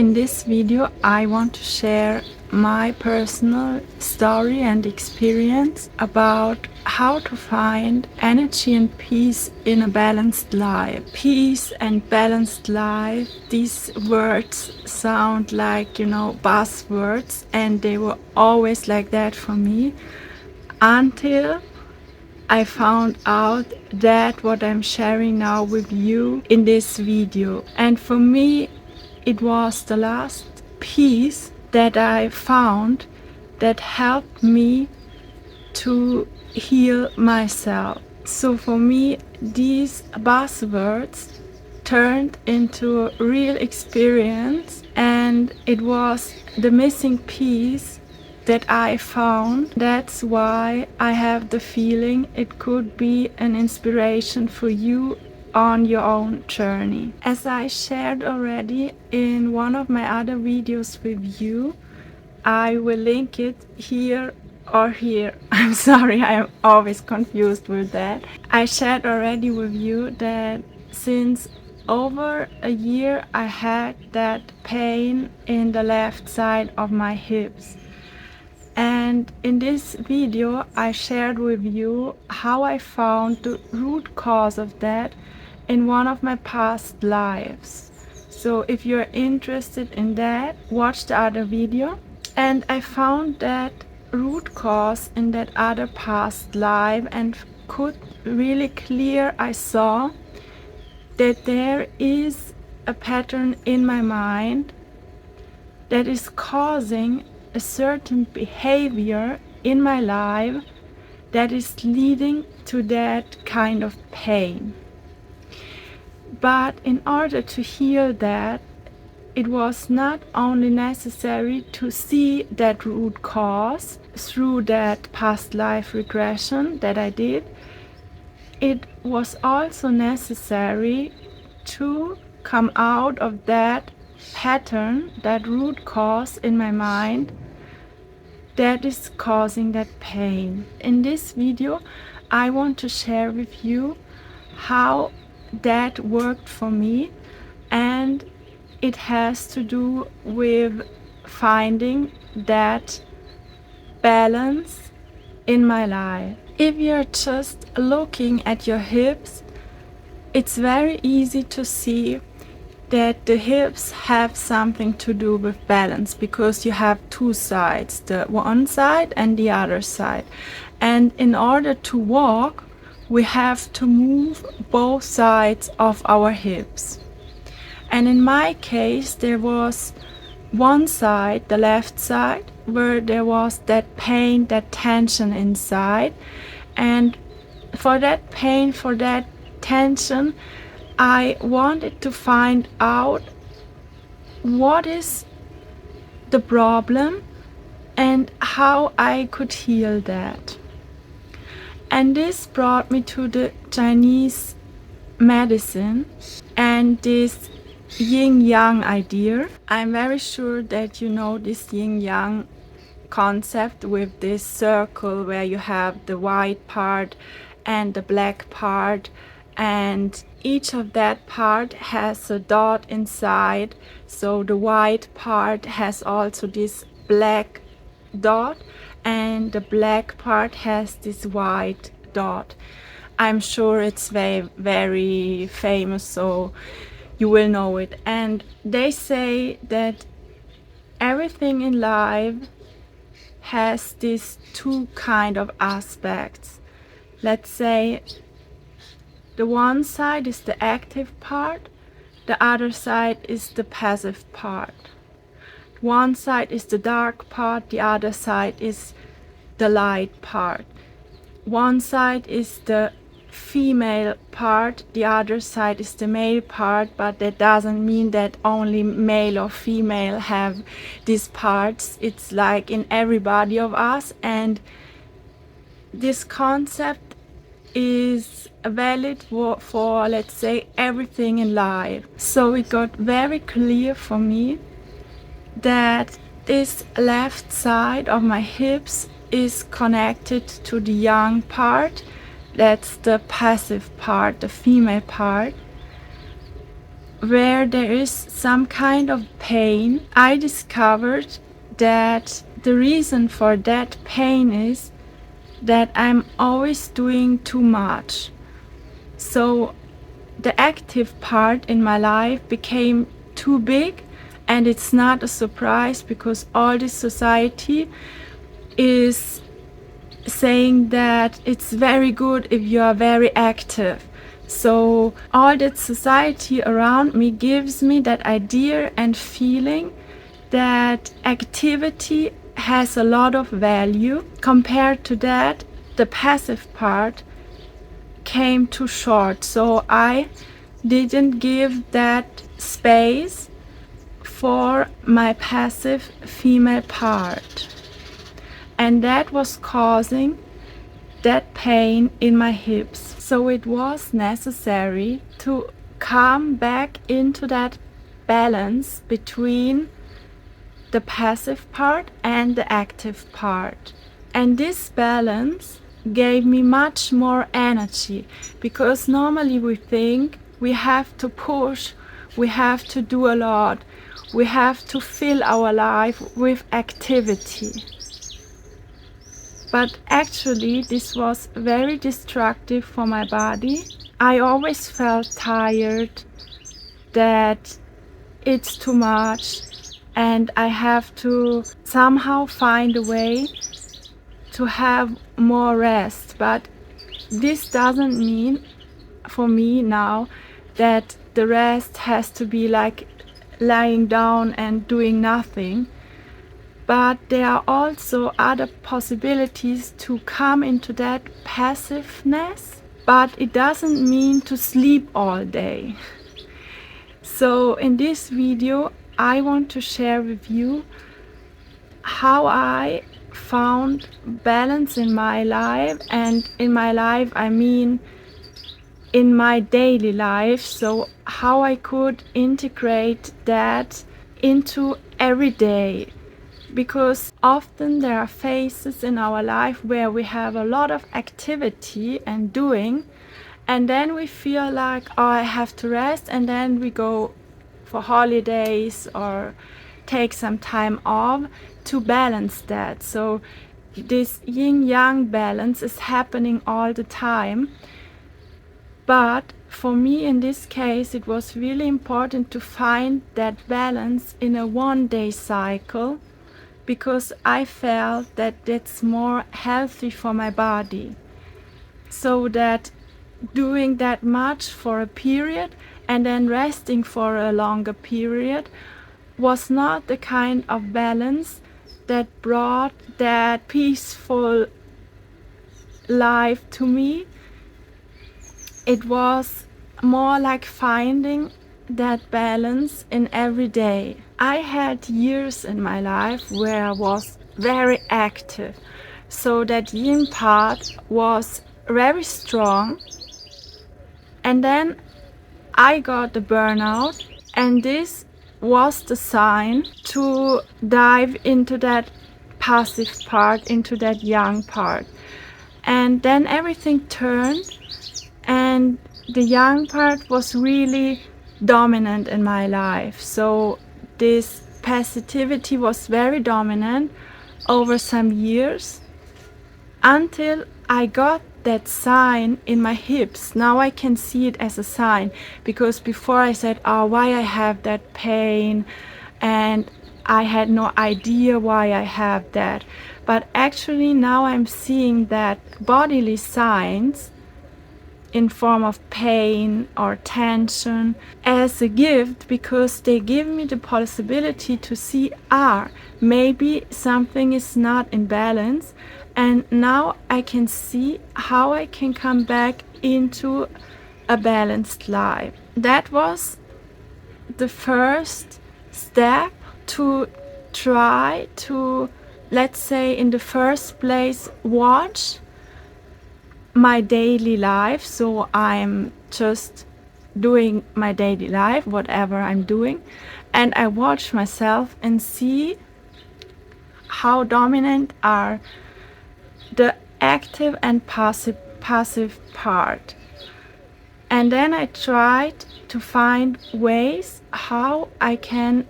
In this video, I want to share my personal story and experience about how to find energy and peace in a balanced life. Peace and balanced life, these words sound like, buzzwords, and they were always like that for me until I found out that what I'm sharing now with you in this video. And for me, it was the last piece that I found that helped me to heal myself. So for me, these buzzwords turned into a real experience, and it was the missing piece that I found. That's why I have the feeling it could be an inspiration for you on your own journey. As I shared already in one of my other videos with you, I will link it here or here. I'm sorry, I am always confused with that. I shared already with you that since over a year I had that pain in the left side of my hips. And in this video I shared with you how I found the root cause of that in one of my past lives. So if you're interested in that, watch the other video. And I found that root cause in that other past life and could really clear, I saw that there is a pattern in my mind that is causing a certain behavior in my life that is leading to that kind of pain. But in order to heal that, it was not only necessary to see that root cause through that past life regression that I did, it was also necessary to come out of that pattern, that root cause in my mind that is causing that pain. In this video, I want to share with you how that worked for me, and it has to do with finding that balance in my life. If you're just looking at your hips, it's very easy to see that the hips have something to do with balance, because you have two sides, the one side and the other side. And in order to walk, we have to move both sides of our hips. And in my case, there was one side, the left side, where there was that pain, that tension inside. And for that pain, for that tension, I wanted to find out what is the problem and how I could heal that. And this brought me to the Chinese medicine and this Yin Yang idea. I'm very sure that you know this Yin Yang concept with this circle where you have the white part and the black part, and each of that part has a dot inside. So the white part has also this black dot, and the black part has this white dot. I'm sure it's very, very famous, so you will know it. And they say that everything in life has these two kind of aspects. Let's say the one side is the active part, the other side is the passive part. One side is the dark part, the other side is the light part. One side is the female part, the other side is the male part, but that doesn't mean that only male or female have these parts. It's like in everybody of us, and this concept is valid for let's say everything in life. So it got very clear for me that this left side of my hips is connected to the yang part. That's the passive part, the female part. where there is some kind of pain, I discovered that the reason for that pain is that I'm always doing too much. So the active part in my life became too big, and it's not a surprise because all this society is saying that it's very good if you are very active. So all that society around me gives me that idea and feeling that activity has a lot of value. Compared to that, the passive part came too short. So I didn't give that space for my passive female part. And that was causing that pain in my hips. So it was necessary to come back into that balance between the passive part and the active part. And this balance gave me much more energy, because normally we think we have to push, we have to do a lot, we have to fill our life with activity. But actually this was very destructive for my body. I always felt tired, that it's too much, and I have to somehow find a way to have more rest. But this doesn't mean for me now that the rest has to be like lying down and doing nothing. But there are also other possibilities to come into that passiveness, but it doesn't mean to sleep all day. So in this video, I want to share with you how I found balance in my life. And in my life, I mean in my daily life. So how I could integrate that into every day. Because often there are phases in our life where we have a lot of activity and doing, and then we feel like, oh, I have to rest, and then we go for holidays or take some time off to balance that. So this yin yang balance is happening all the time. But for me in this case, it was really important to find that balance in a one-day cycle, because I felt that it's more healthy for my body. So that doing that much for a period and then resting for a longer period was not the kind of balance that brought that peaceful life to me. It was more like finding that balance in every day. I had years in my life where I was very active, so that yin part was very strong, and then I got the burnout, and this was the sign to dive into that passive part, into that yang part. And then everything turned, and the yang part was really dominant in my life. So this passivity was very dominant over some years, until I got that sign in my hips. Now I can see it as a sign, because before I said, oh, why I have that pain, and I had no idea why I have that. But actually now I'm seeing that bodily signs in form of pain or tension as a gift, because they give me the possibility to see, maybe something is not in balance, and now I can see how I can come back into a balanced life. That was the first step to try to, let's say, in the first place, watch my daily life. So I'm just doing my daily life, whatever I'm doing, and I watch myself and see how dominant are the active and passive part. And then I tried to find ways how I can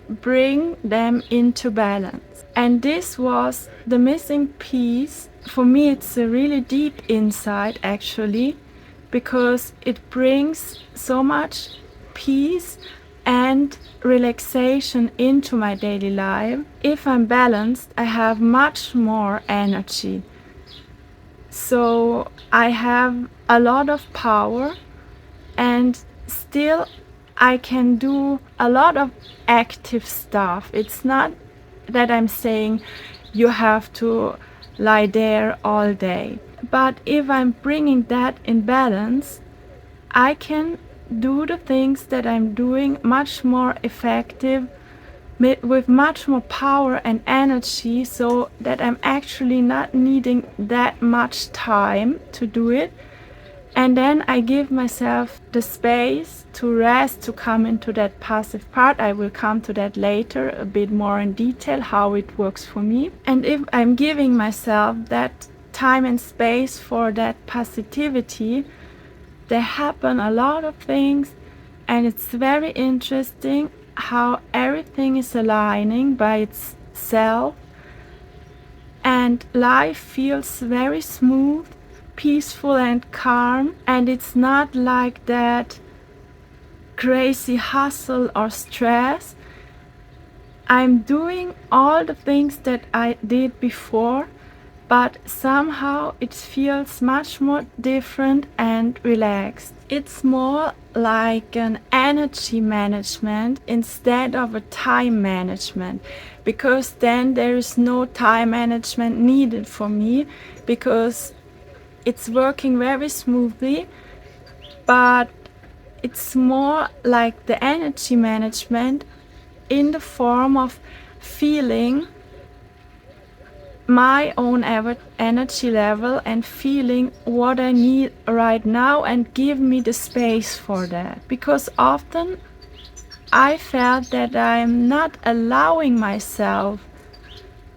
bring them into balance. And this was the missing piece. For me, it's a really deep insight actually, because it brings so much peace and relaxation into my daily life. If I'm balanced, I have much more energy. So I have a lot of power, and still I can do a lot of active stuff. It's not that I'm saying you have to lie there all day. But if I'm bringing that in balance, I can do the things that I'm doing much more effective, with much more power and energy, so that I'm actually not needing that much time to do it. And then I give myself the space to rest, to come into that passive part. I will come to that later a bit more in detail, how it works for me. And if I'm giving myself that time and space for that passivity, there happen a lot of things, and it's very interesting how everything is aligning by itself, and life feels very smooth, peaceful and calm, and it's not like that crazy hustle or stress. I'm doing all the things that I did before, but somehow it feels much more different and relaxed. It's more like an energy management instead of a time management, because then there is no time management needed for me, because it's working very smoothly. But it's more like the energy management in the form of feeling my own energy level and feeling what I need right now, and give me the space for that. Because often I felt that I'm not allowing myself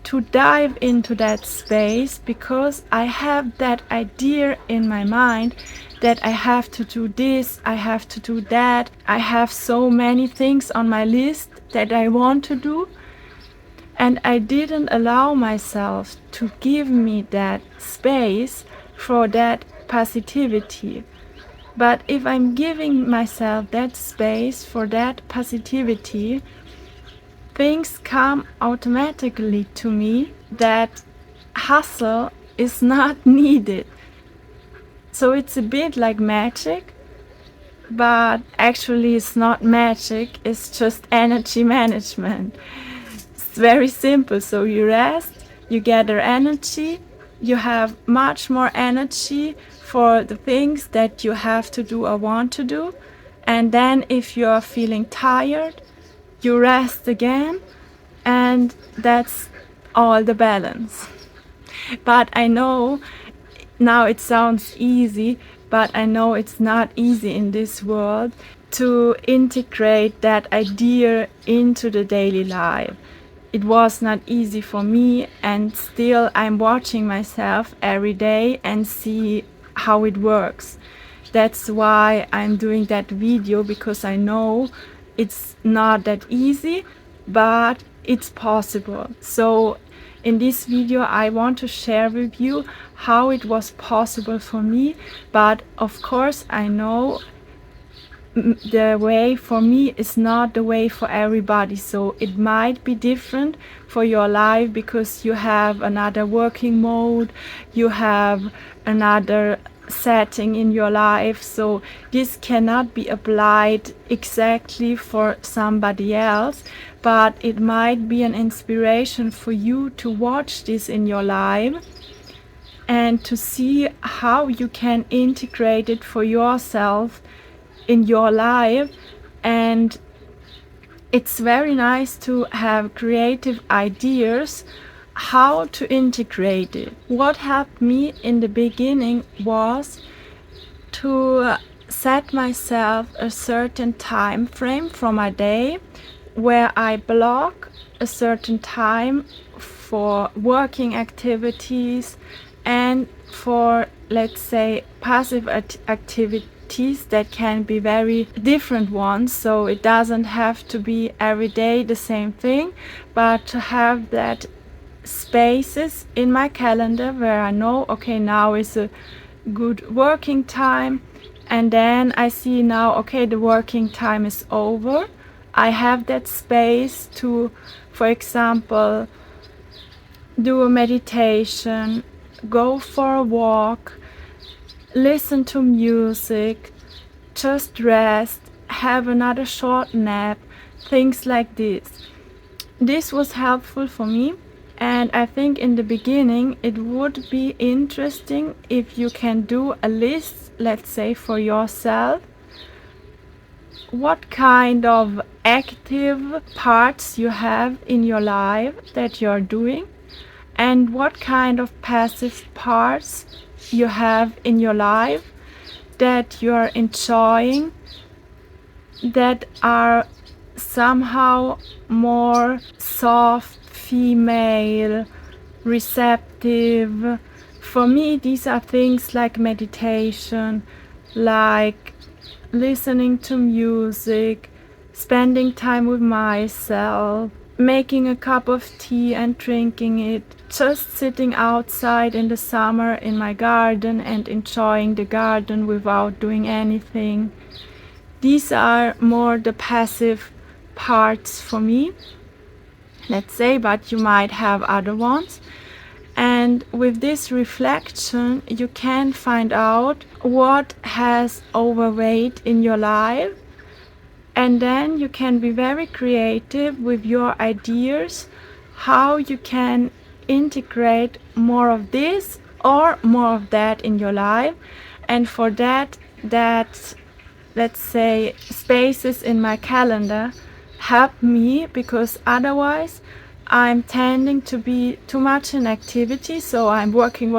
to dive into that space, because I have that idea in my mind that I have to do this, I have to do that, I have so many things on my list that I want to do. And I didn't allow myself to give me that space for that passivity. But if I'm giving myself that space for that passivity, things come automatically to me. That hustle is not needed. So it's a bit like magic, but actually it's not magic, it's just energy management. It's very simple. So you rest, you gather energy, you have much more energy for the things that you have to do or want to do. And then if you are feeling tired, you rest again, and that's all the balance. But I know now it sounds easy, but I know it's not easy in this world to integrate that idea into the daily life. It was not easy for me, and still I'm watching myself every day and see how it works. That's why I'm doing that video, because I know it's not that easy, but it's possible. So in this video I want to share with you how it was possible for me, but of course I know the way for me is not the way for everybody. So it might be different for your life, because you have another working mode, you have another setting in your life. So this cannot be applied exactly for somebody else, but it might be an inspiration for you to watch this in your life and to see how you can integrate it for yourself in your life. And it's very nice to have creative ideas how to integrate it. What helped me in the beginning was to set myself a certain time frame for my day, where I block a certain time for working activities and for, let's say, passive activities activities that can be very different ones, so it doesn't have to be every day the same thing, but to have that spaces in my calendar where I know, okay, now is a good working time, and then I see now, okay, the working time is over. I have that space to, for example, do a meditation, go for a walk, listen to music, just rest, have another short nap, things like this. This was helpful for me, and I think in the beginning it would be interesting if you can do a list, let's say, for yourself, what kind of active parts you have in your life that you're doing, and what kind of passive parts you have in your life that you're enjoying, that are somehow more soft, female, receptive. For me, these are things like meditation, like listening to music, spending time with myself, making a cup of tea and drinking it, just sitting outside in the summer in my garden and enjoying the garden without doing anything. These are more the passive parts for me, let's say, but you might have other ones. And with this reflection, you can find out what has overweight in your life, and then you can be very creative with your ideas how you can integrate more of this or more of that in your life. And for that, let's say, spaces in my calendar help me, because otherwise I'm tending to be too much in activity, so I'm working,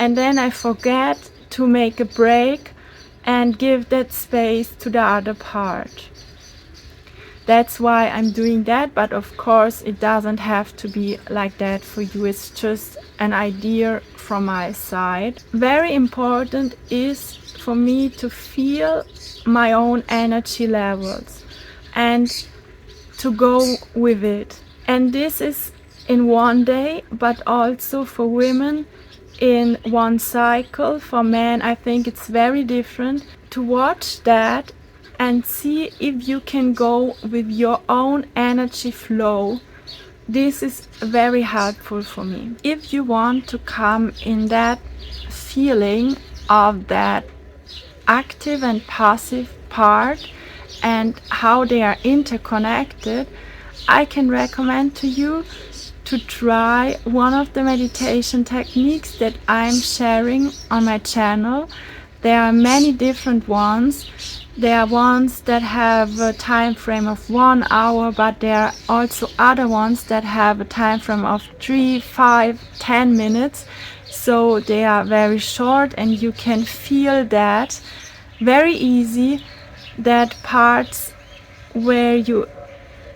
and then I forget to make a break and give that space to the other part. That's why I'm doing that, but of course it doesn't have to be like that for you. It's just an idea from my side. Very important is for me to feel my own energy levels and to go with it. And this is in one day, but also for women in one cycle. For men, I think it's very different to watch that and see if you can go with your own energy flow. This is very helpful for me. If you want to come in that feeling of that active and passive part and how they are interconnected, I can recommend to you to try one of the meditation techniques that I'm sharing on my channel. There are many different ones. There are ones that have a time frame of 1 hour, but there are also other ones that have a time frame of 3, 5, 10 minutes. So they are very short and you can feel that very easy, that parts where you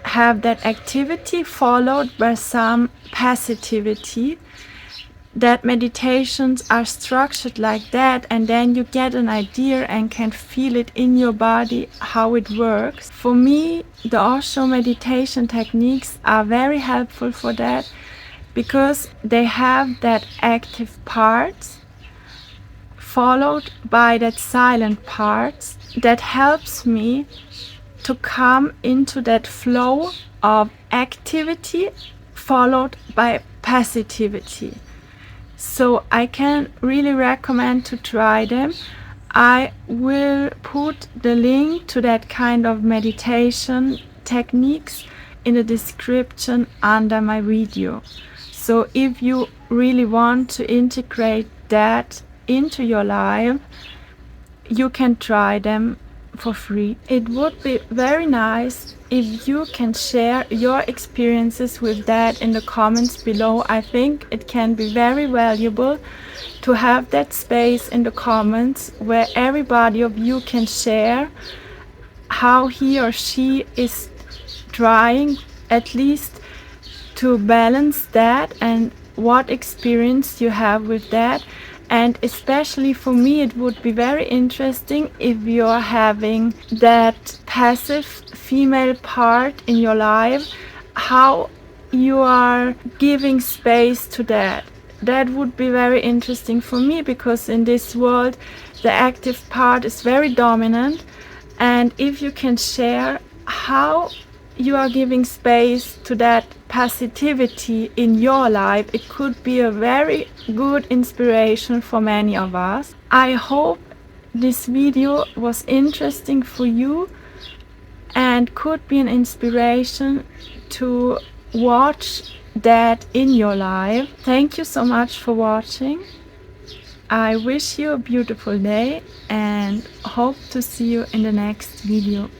have that activity followed by some passivity, that meditations are structured like that, and then you get an idea and can feel it in your body how it works. For me, the Osho meditation techniques are very helpful for that, because they have that active part followed by that silent part that helps me to come into that flow of activity followed by passivity. So I can really recommend to try them. I will put the link to that kind of meditation techniques in the description under my video. So if you really want to integrate that into your life, you can try them for free. It would be very nice if you can share your experiences with that in the comments below. I think it can be very valuable to have that space in the comments where everybody of you can share how he or she is trying at least to balance that and what experience you have with that. And especially for me, it would be very interesting if you're having that passive female part in your life, how you are giving space to that. That would be very interesting for me, because in this world the active part is very dominant. And if you can share how you are giving space to that passivity in your life, it could be a very good inspiration for many of us. I hope this video was interesting for you and could be an inspiration to watch that in your life. Thank you so much for watching. I wish you a beautiful day and hope to see you in the next video.